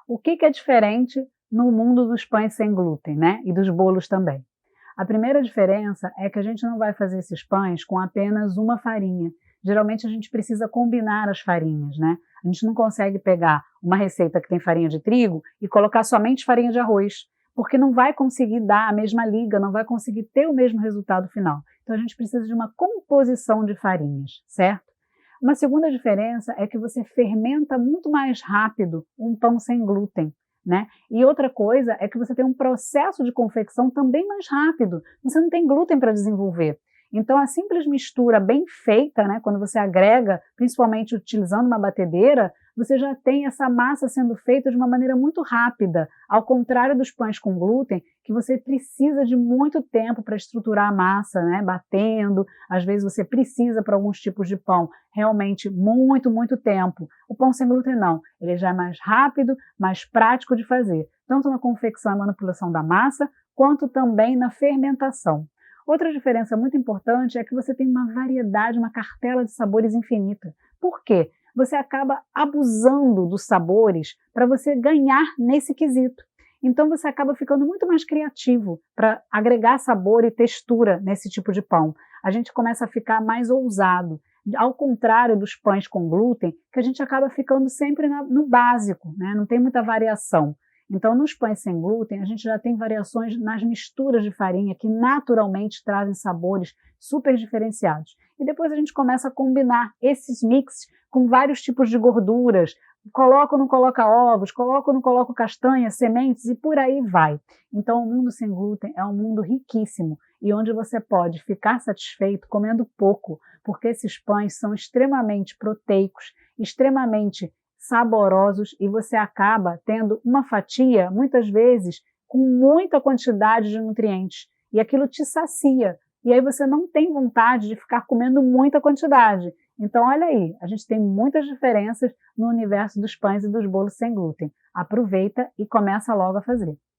O que é diferente no mundo dos pães sem glúten, né? E dos bolos também? A primeira diferença é que a gente não vai fazer esses pães com apenas uma farinha. Geralmente a gente precisa combinar as farinhas, né? A gente não consegue pegar uma receita que tem farinha de trigo e colocar somente farinha de arroz, porque não vai conseguir dar a mesma liga, não vai conseguir ter o mesmo resultado final. Então a gente precisa de uma composição de farinhas, certo? Uma segunda diferença é que você fermenta muito mais rápido um pão sem glúten, né? E outra coisa é que você tem um processo de confecção também mais rápido. Você não tem glúten para desenvolver. Então, a simples mistura bem feita, né, quando você agrega, principalmente utilizando uma batedeira, você já tem essa massa sendo feita de uma maneira muito rápida, ao contrário dos pães com glúten, que você precisa de muito tempo para estruturar a massa, né, batendo, às vezes você precisa para alguns tipos de pão realmente muito tempo. O pão sem glúten não, ele já é mais rápido, mais prático de fazer, tanto na confecção e manipulação da massa, quanto também na fermentação. Outra diferença muito importante é que você tem uma variedade, uma cartela de sabores infinita. Por quê? Você acaba abusando dos sabores para você ganhar nesse quesito. Então você acaba ficando muito mais criativo para agregar sabor e textura nesse tipo de pão. A gente começa a ficar mais ousado, ao contrário dos pães com glúten, que a gente acaba ficando sempre no básico, né? Não tem muita variação. Então, nos pães sem glúten, a gente já tem variações nas misturas de farinha que naturalmente trazem sabores super diferenciados. E depois a gente começa a combinar esses mix com vários tipos de gorduras, coloca ou não coloca ovos, coloca ou não coloca castanhas, sementes e por aí vai. Então, o mundo sem glúten é um mundo riquíssimo e onde você pode ficar satisfeito comendo pouco, porque esses pães são extremamente proteicos, extremamente saborosos e você acaba tendo uma fatia, muitas vezes, com muita quantidade de nutrientes. E aquilo te sacia. E aí você não tem vontade de ficar comendo muita quantidade. Então, olha aí, a gente tem muitas diferenças no universo dos pães e dos bolos sem glúten. Aproveita e começa logo a fazer.